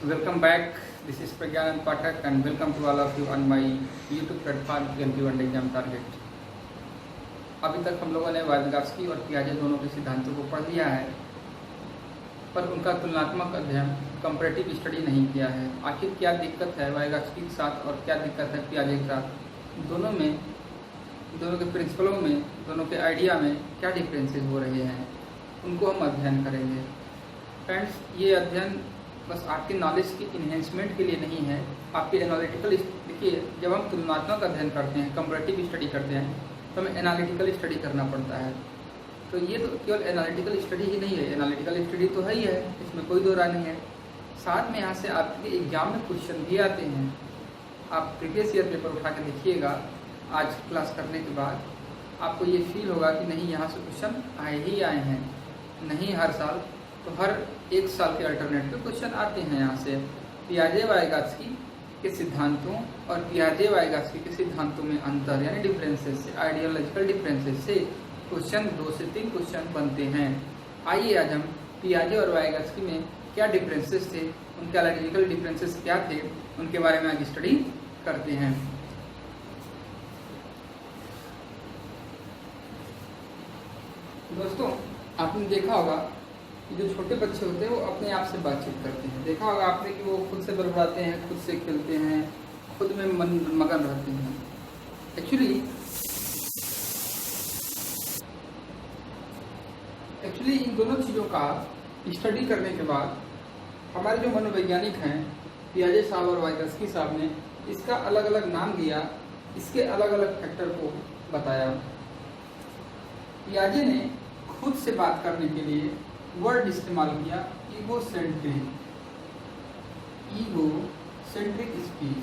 Welcome back. This is Pragyan Pathak and welcome to all of you on my YouTube platform PMP1 Exam Target. अभी तक हम लोगों ने वाइगॉत्स्की और पियाजे दोनों के सिद्धांतों को पढ़ लिया है, पर उनका तुलनात्मक अध्ययन कंपैरेटिव स्टडी नहीं किया है। आखिर क्या दिक्कत है वाइगॉत्स्की के साथ और क्या दिक्कत है पियाजे के साथ, दोनों के प्रिंसिपलों में, दोनों के आइडिया में क्या डिफरेंसेस हो रहे हैं, उनको हम अध्ययन करेंगे। फ्रेंड्स, ये अध्ययन बस आपके नॉलेज की इन्हेंसमेंट के लिए नहीं है, आपके एनालिटिकल। देखिए, जब हम तुलनात्मक अध्ययन करते हैं, कंपैरेटिव स्टडी करते हैं, तो हमें एनालिटिकल स्टडी करना पड़ता है। तो ये तो केवल एनालिटिकल स्टडी ही नहीं है, एनालिटिकल स्टडी तो है ही है, इसमें कोई दो राय नहीं है। साथ में यहाँ से आपके एग्जाम में क्वेश्चन भी आते हैं। आप प्रीवियस ईयर पेपर उठा के देखिएगा, आज क्लास करने के बाद आपको ये फील होगा कि नहीं, यहाँ से क्वेश्चन आए ही आए हैं। नहीं हर साल, तो हर एक साल के अल्टरनेटिव क्वेश्चन आते हैं यहाँ से। पियाजे-वाइगॉत्स्की के सिद्धांतों और पियाजे-वाइगॉत्स्की के सिद्धांतों में अंतर यानी डिफरेंसेस से, आइडियोलॉजिकल डिफरेंसेस से क्वेश्चन 2 से 3 क्वेश्चन बनते हैं। आइए आज हम पियाजे और वाइगॉत्स्की में क्या डिफरेंसेस थे, उनके आइडियोलॉजिकल डिफरेंसेस क्या थे, उनके बारे में आज स्टडी करते हैं। दोस्तों, आपने देखा होगा कि जो छोटे बच्चे होते हैं वो अपने आप से बातचीत करते हैं। देखा होगा आपने कि वो खुद से बड़बड़ाते हैं, खुद से खेलते हैं, खुद में मगन रहते हैं। एक्चुअली इन दोनों चीज़ों का स्टडी करने के बाद हमारे जो मनोवैज्ञानिक हैं, पियाजे साहब और वाइगॉत्स्की साहब ने इसका अलग अलग नाम दिया, इसके अलग अलग फैक्टर को बताया। पियाजे ने खुद से बात करने के लिए वर्ड इस्तेमाल किया ईगोसेंट्रिक स्पीच।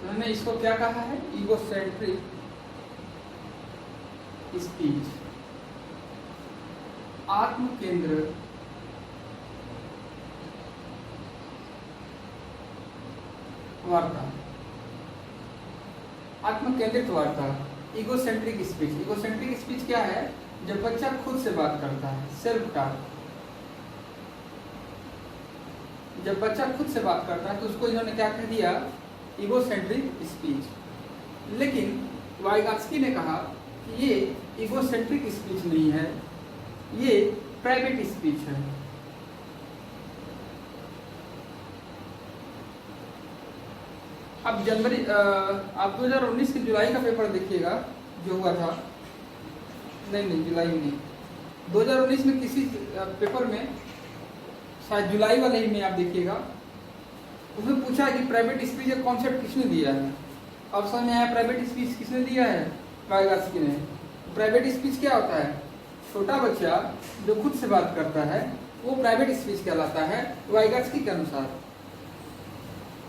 उन्होंने इसको क्या कहा है? ईगोसेंट्रिक स्पीच, आत्म केंद्र वार्ता, आत्म केंद्रित वार्ता, ईगोसेंट्रिक स्पीच। ईगोसेंट्रिक स्पीच क्या है? जब बच्चा खुद से बात करता है, सेल्फ टॉक। जब बच्चा खुद से बात करता है तो उसको इन्होंने क्या कह दिया? Egocentric speech. लेकिन वाइगॉत्स्की ने कहा कि ये ईगोसेंट्रिक स्पीच नहीं है, ये प्राइवेट स्पीच है। अब आप 2019 के जुलाई का पेपर देखिएगा जो हुआ था। नहीं, जुलाई नहीं, 2019 में किसी पेपर में, शायद जुलाई वाले ही में आप देखिएगा, उसमें पूछा कि प्राइवेट स्पीच का कॉन्सेप्ट किसने दिया है। ऑप्शन में आया प्राइवेट स्पीच किसने दिया है? वाइगॉत्स्की ने। प्राइवेट स्पीच क्या होता है? छोटा बच्चा जो खुद से बात करता है वो प्राइवेट स्पीच कहलाता है वाइगॉत्स्की के अनुसार।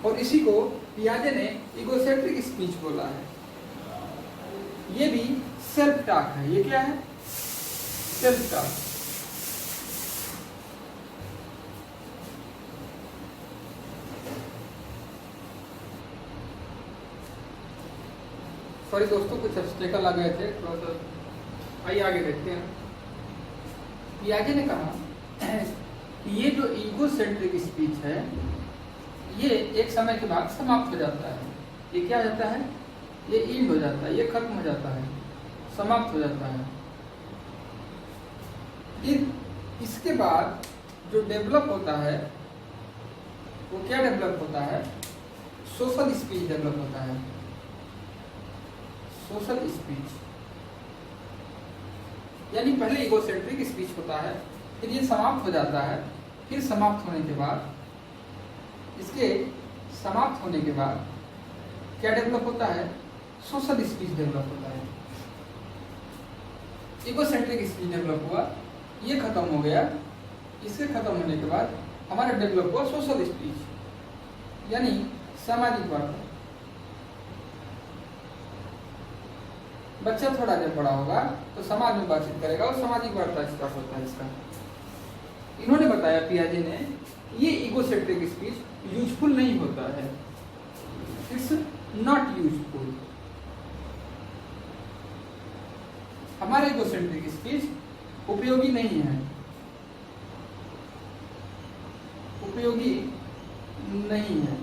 और इसी को पियाजे ने ईगोसेंट्रिक स्पीच बोला है। ये भी सेल्फ टॉक है। ये क्या है? Self talk. सॉरी दोस्तों, कुछ ऑब्स्टेकल आ गए थे थोड़ा सा। आइए आगे देखते हैं। पियाजे ने कहा कि ये जो ईगोसेंट्रिक स्पीच है ये एक समय के बाद समाप्त हो जाता है। ये क्या हो जाता है? ये एंड हो जाता है, ये खत्म हो जाता है, समाप्त हो जाता है। इसके बाद जो डेवलप होता है वो क्या डेवलप होता है? सोशल स्पीच डेवलप होता है। सोशल स्पीच यानी पहले ईगोसेंट्रिक स्पीच होता है, फिर ये समाप्त हो जाता है। फिर समाप्त होने के बाद, इसके समाप्त होने के बाद क्या डेवलप होता है? सोशल स्पीच डेवलप होता है। ईगोसेंट्रिक स्पीच डेवलप हुआ, ये खत्म हो गया। इसके खत्म होने के बाद हमारा डेवलप हुआ सोशल स्पीच यानी सामाजिक वार्ता। बच्चा थोड़ा जब बड़ा होगा तो समाज में बातचीत करेगा और सामाजिक वार्ता स्टार्ट होता है इसका। इन्होंने बताया, पियाजे ने, ये ईगोसेंट्रिक स्पीच यूजफुल नहीं होता है। It's not useful. हमारा इगोसेंट्रिक स्पीच उपयोगी नहीं है, उपयोगी नहीं है।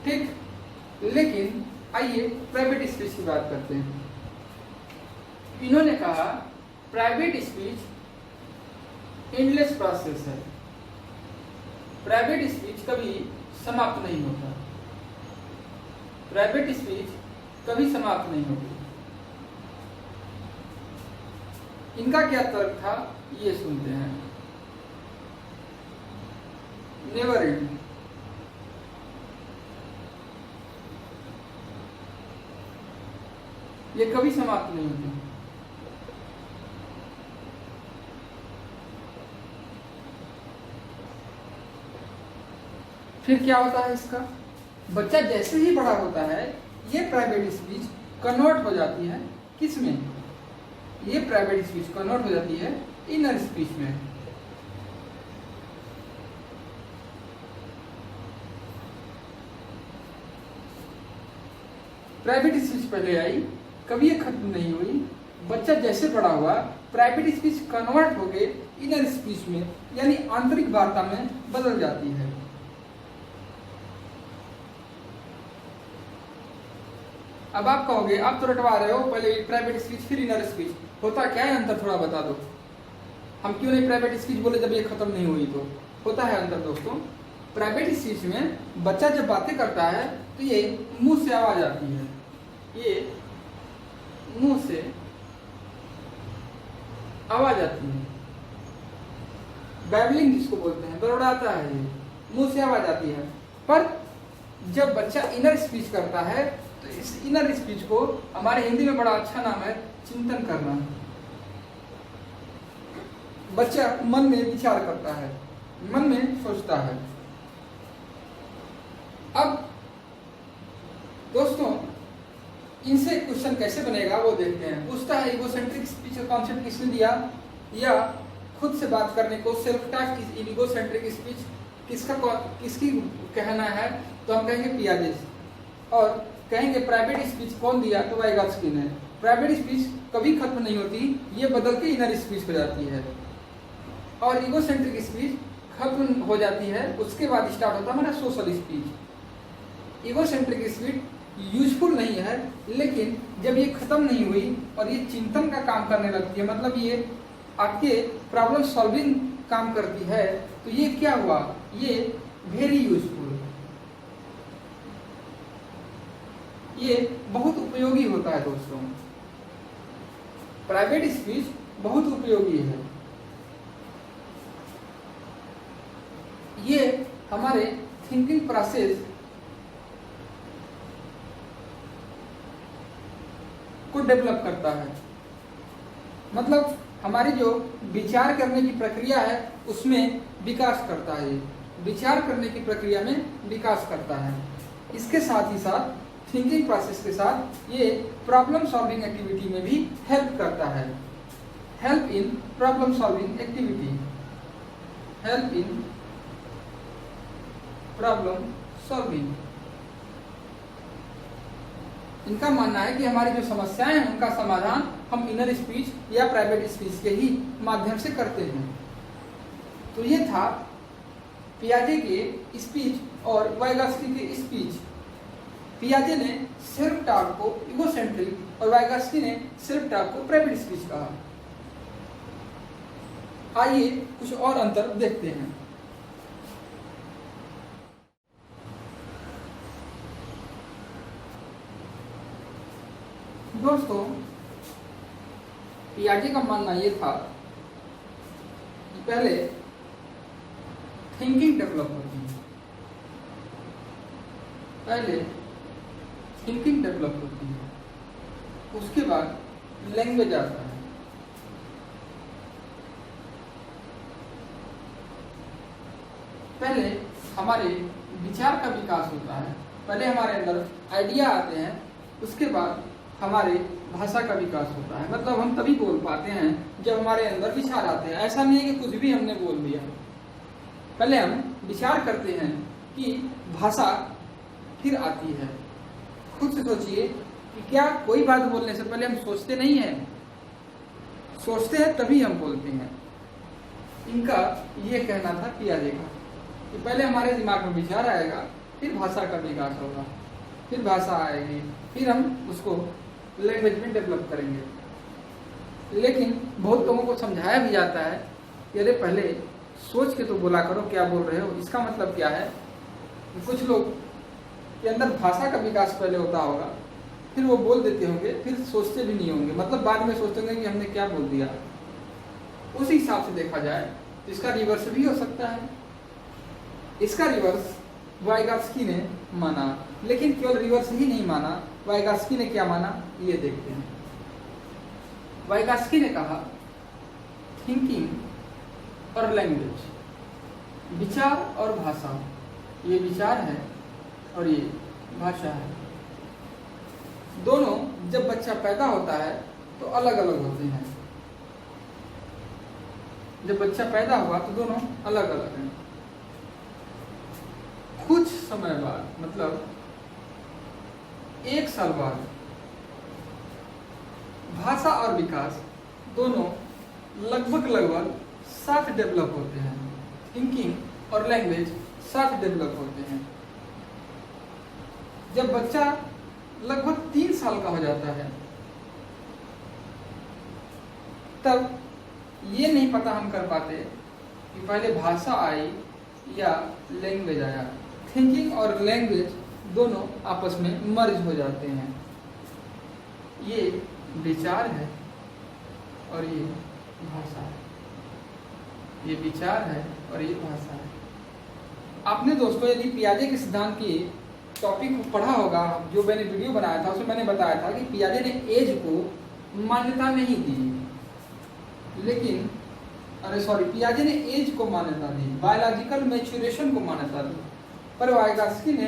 ठीक, लेकिन आइए प्राइवेट स्पीच की बात करते हैं। इन्होंने कहा प्राइवेट स्पीच एंडलेस प्रोसेस है, प्राइवेट स्पीच कभी समाप्त नहीं होता, प्राइवेट स्पीच कभी समाप्त नहीं होती। इनका क्या तर्क था ये सुनते हैं। नेवर एंड, ये कभी समाप्त नहीं होती। फिर क्या होता है इसका, बच्चा जैसे ही बड़ा होता है ये प्राइवेट स्पीच कन्वर्ट हो जाती है किस में, ये प्राइवेट स्पीच कन्वर्ट हो जाती है इनर स्पीच में। प्राइवेट स्पीच पहले आई, कभी ये खत्म नहीं हुई, बच्चा जैसे बड़ा हुआ प्राइवेट स्पीच कन्वर्ट हो गए इनर स्पीच में, यानी आंतरिक वार्ता में बदल जाती है। अब आप कहोगे आप तो रटवा रहे हो, पहले प्राइवेट स्पीच फिर इनर स्पीच, होता क्या है अंतर, थोड़ा बता दो। हम क्यों नहीं प्राइवेट स्पीच बोले जब ये खत्म नहीं हुई, तो होता है अंतर दोस्तों। प्राइवेट स्पीच में बच्चा जब बातें करता है तो ये मुंह से आवाज आती है, ये मुंह से आवाज आती है, बैबलिंग जिसको बोलते हैं, बड़बड़ाता है, ये मुंह से आवाज आती है। पर जब बच्चा इनर स्पीच करता है तो इस इनर स्पीच को हमारे हिंदी में बड़ा अच्छा नाम है चिंतन करना। बच्चा मन में विचार करता है, मन में सोचता है। अब दोस्तों इनसे क्वेश्चन कैसे बनेगा वो देखते हैं। पूछता है इगोसेंट्रिक स्पीच का कॉन्सेप्ट किसने दिया, या खुद से बात करने को self talk is egocentric speech किसकी कहना है, तो हम कहेंगे पियाजे। और कहेंगे प्राइवेट स्पीच कौन दिया, तो वाइगॉत्स्की ने। प्राइवेट स्पीच कभी खत्म नहीं होती, ये बदल के इनर स्पीच हो जाती है। और इगोसेंट्रिक स्पीच खत्म हो जाती है, उसके बाद स्टार्ट होता है हमारा social speech. Egocentric speech useful नहीं है, लेकिन जब ये खत्म नहीं हुई और ये चिंतन का काम करने लगती है, मतलब ये आपके प्रॉब्लम सॉल्विंग काम करती है, तो ये क्या हुआ, ये वेरी यूजफुल, ये बहुत उपयोगी होता है दोस्तों। प्राइवेट स्पीच बहुत उपयोगी है, ये हमारे थिंकिंग प्रोसेस को डेवलप करता है, मतलब हमारी जो विचार करने की प्रक्रिया है उसमें विकास करता है, विचार करने की प्रक्रिया में विकास करता है। इसके साथ ही साथ थिंकिंग प्रोसेस के साथ ये प्रॉब्लम सॉल्विंग एक्टिविटी में भी हेल्प करता है। Help in problem solving activity, help in problem solving. इनका मानना है कि हमारी जो समस्याएं हैं उनका समाधान हम इनर स्पीच या प्राइवेट स्पीच के ही माध्यम से करते हैं। तो ये था पियाजे के स्पीच और वाइगॉत्स्की के स्पीच। पियाजे ने सेल्फ टॉक को इगोसेंट्रिक और वाइगॉत्स्की ने सेल्फ टॉक को प्राइवेट स्पीच कहा। आइए कुछ और अंतर देखते हैं। दोस्तों पियाजे का मानना ये था कि पहले थिंकिंग डेवलप होती है, पहले थिंकिंग डेवलप होती है, उसके बाद लैंग्वेज आता है। पहले हमारे विचार का विकास होता है, पहले हमारे अंदर आइडिया आते हैं, उसके बाद हमारे भाषा का विकास होता है। मतलब हम तभी बोल पाते हैं जब हमारे अंदर विचार आते हैं। ऐसा नहीं है कि कुछ भी हमने बोल दिया, पहले हम विचार करते हैं कि भाषा फिर आती है। खुद से सोचिए कि क्या कोई बात बोलने से पहले हम सोचते नहीं हैं, सोचते हैं तभी हम बोलते हैं। इनका ये कहना था पियाजे का कि पहले हमारे दिमाग में विचार आएगा, फिर भाषा का विकास होगा, फिर भाषा आएगी, फिर हम उसको लैंग्वेज में डेवलप करेंगे। लेकिन बहुत लोगों को समझाया भी जाता है कि अरे पहले सोच के तो बोला करो क्या बोल रहे हो। इसका मतलब क्या है, कुछ लोग के अंदर भाषा का विकास पहले होता होगा, फिर वो बोल देते होंगे, फिर सोचते भी नहीं होंगे, मतलब बाद में सोचते होंगे कि हमने क्या बोल दिया। उस हिसाब से देखा जाए तो इसका रिवर्स भी हो सकता है। इसका रिवर्स वाइगॉत्स्की ने माना, लेकिन केवल रिवर्स ही नहीं माना, वाइगॉत्स्की ने क्या माना ये देखते हैं। वाइगॉत्स्की ने कहा थिंकिंग और लैंग्वेज, विचार और भाषा, ये विचार है और ये भाषा है। दोनों जब बच्चा पैदा होता है तो अलग अलग होते हैं। जब बच्चा पैदा हुआ तो दोनों अलग अलग हैं। कुछ समय बाद, मतलब 1 साल बाद, भाषा और विकास दोनों लगभग साथ डेवलप होते हैं। थिंकिंग और लैंग्वेज साथ डेवलप होते हैं। जब बच्चा लगभग 3 साल का हो जाता है तब ये नहीं पता हम कर पाते कि पहले भाषा आई या लैंग्वेज आया। थिंकिंग और लैंग्वेज दोनों आपस में मर्ज हो जाते हैं। ये विचार है और ये भाषा है। ये विचार है और ये भाषा है। आपने दोस्तों यदि पियाजे के सिद्धांत की टॉपिक को पढ़ा होगा, जो मैंने वीडियो बनाया था उसमें मैंने बताया था कि पियाजे ने एज को मान्यता नहीं दी, लेकिन पियाजे ने एज को मान्यता दी, बायोलॉजिकल मैच्योरेशन को मान्यता दी, पर वाइगॉत्स्की ने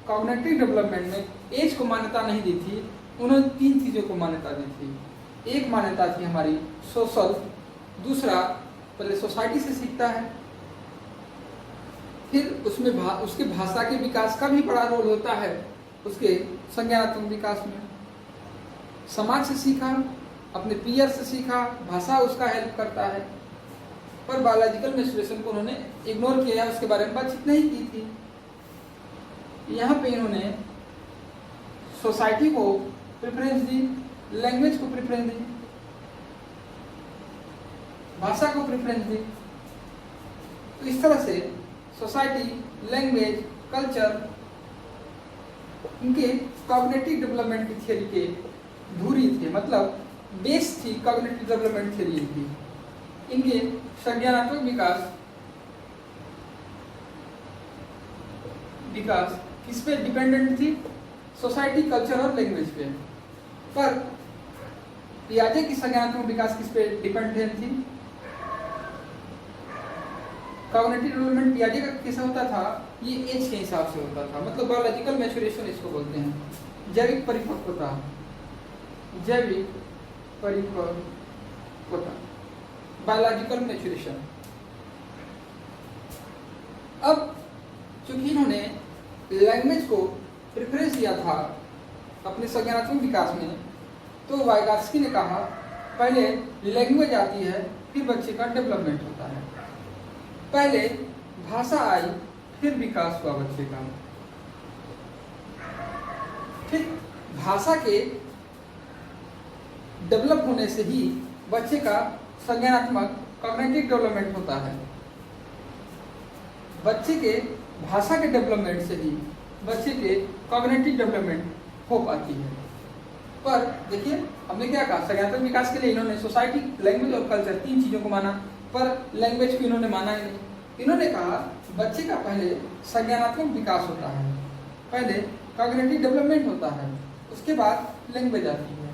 कॉग्निटिव डेवलपमेंट में एज को मान्यता नहीं दी थी। उन्होंने 3 चीज़ों को मान्यता दी थी। एक मान्यता थी हमारी सोशल, दूसरा पहले सोसाइटी से सीखता है, फिर उसमें उसके भाषा के विकास का भी बड़ा रोल होता है, उसके संज्ञानात्मक विकास में। समाज से सीखा, अपने पीयर से सीखा, भाषा उसका हेल्प करता है। पर बायोलॉजिकल मैच्योरेशन को उन्होंने इग्नोर किया, उसके बारे में बातचीत नहीं की थी। यहाँ पे इन्होंने सोसाइटी को प्रेफरेंस दी, लैंग्वेज को प्रेफरेंस दी, भाषा को प्रेफरेंस दी। तो इस तरह से सोसाइटी, लैंग्वेज, कल्चर, इनके कॉग्निटिव डेवलपमेंट की थियरी के धुरी थे, मतलब बेस थी कॉग्निटिव डेवलपमेंट थियरी की। इनके संज्ञानात्मक विकास किस पे डिपेंडेंट थी? सोसाइटी, कल्चर और लैंग्वेज पे। पर पियाजे की संज्ञानात्मक विकास किस पे डिपेंडेंट थी? कॉग्निटिव डेवलपमेंट पियाजे का कैसा होता था? ये एज के हिसाब से होता था, मतलब बायोलॉजिकल मैच्योरेशन इसको बोलते हैं, जैविक परिपक्वता, जैविक परिपक्वता, बायोलॉजिकल मैच्योरेशन। अब चूंकि इन्होंने लैंग्वेज को प्रेफरेंस दिया था अपने संज्ञानात्मक विकास में, तो वाइगॉत्स्की ने कहा पहले लैंग्वेज आती है, फिर बच्चे का डेवलपमेंट होता है। पहले भाषा आई, फिर विकास हुआ बच्चे का। फिर भाषा के डेवलप होने से ही बच्चे का संज्ञानात्मक कॉग्निटिव डेवलपमेंट होता है। बच्चे के भाषा के डेवलपमेंट से ही बच्चे के कॉग्निटिव डेवलपमेंट हो पाती है। पर देखिए हमने क्या कहा, संज्ञानात्मक विकास के लिए इन्होंने सोसाइटी, लैंग्वेज और कल्चर 3 चीजों को माना, पर लैंग्वेज को इन्होंने माना ही नहीं। इन्होंने कहा बच्चे का पहले संज्ञानात्मक विकास होता है, पहले कॉग्निटिव डेवलपमेंट होता है, उसके बाद लैंग्वेज आती है।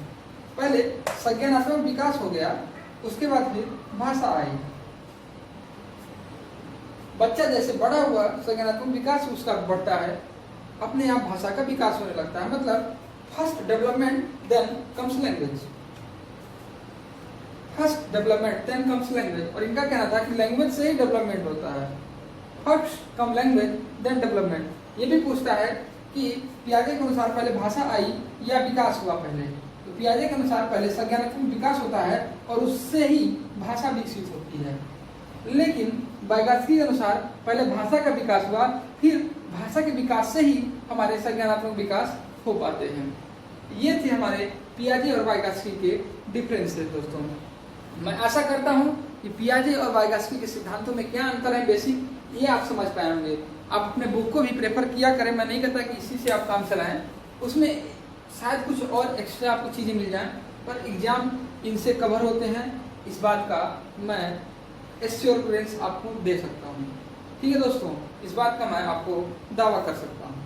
पहले संज्ञानात्मक विकास हो गया, उसके बाद फिर भाषा आई। बच्चा जैसे बड़ा हुआ, संज्ञानात्मक विकास उसका बढ़ता है, अपने आप भाषा का विकास होने लगता है। मतलब first development then comes language, first development then comes language. और इनका कहना था कि लैंग्वेज से ही डेवलपमेंट होता है, first come language then development. ये भी पूछता है कि पियाजे के अनुसार पहले भाषा आई या विकास हुआ पहले। तो पियाजे के अनुसार पहले संज्ञानात्मक विकास होता है और उससे ही भाषा विकसित होती है। लेकिन वाइगॉत्स्की के अनुसार पहले भाषा का विकास हुआ, फिर भाषा के विकास से ही हमारे संज्ञानात्मक विकास हो पाते हैं। ये थे हमारे पियाजे और वाइगॉत्स्की के डिफरेंसेस दोस्तों। मैं आशा करता हूँ कि पियाजे और वाइगॉत्स्की के सिद्धांतों में क्या अंतर है बेसिक, ये आप समझ पाए होंगे। आप अपने बुक को भी प्रेफर किया करें, मैं नहीं कहता कि इसी से आप काम चलाएं, उसमें शायद कुछ और एक्स्ट्रा आपको चीज़ें मिल जाएं, पर एग्जाम इनसे कवर होते हैं, इस बात का मैं एश्योरेंस आपको दे सकता हूँ। ठीक है दोस्तों, इस बात का मैं आपको दावा कर सकता हूँ।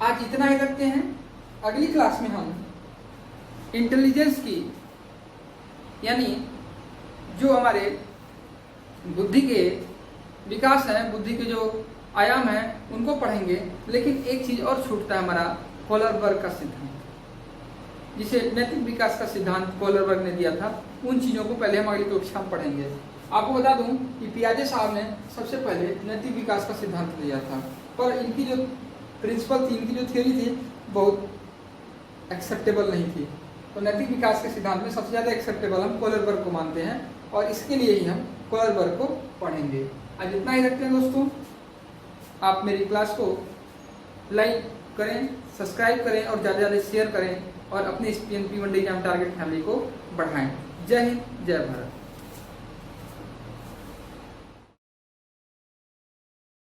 आज इतना ही रखते हैं। अगली क्लास में हम इंटेलिजेंस की, यानी जो हमारे बुद्धि के विकास है, बुद्धि के जो आयाम हैं उनको पढ़ेंगे। लेकिन एक चीज़ और छूटता है, हमारा कोहलरबर्ग का सिद्धांत, जिसे नैतिक विकास का सिद्धांत कोहलरबर्ग ने दिया था। उन चीज़ों को पहले हम अगली कक्षा में पढ़ेंगे। आपको बता दूं कि पियाजे साहब ने सबसे पहले नैतिक विकास का सिद्धांत दिया था, पर इनकी जो प्रिंसिपल थी, इनकी जो थ्योरी थी, बहुत एक्सेप्टेबल नहीं थी। तो नैतिक विकास के सिद्धांत में सबसे ज़्यादा एक्सेप्टेबल हम कोहलरबर्ग को मानते हैं और इसके लिए ही हम कोहलरबर्ग को पढ़ेंगे। आज इतना ही रखते हैं दोस्तों। आप मेरी क्लास को लाइक करें, सब्सक्राइब करें और ज़्यादा से ज़्यादा शेयर करें और अपने इस PNP 1 एग्जाम टारगेट फैमिली को बढ़ाएं। जय हिंद, जय भारत।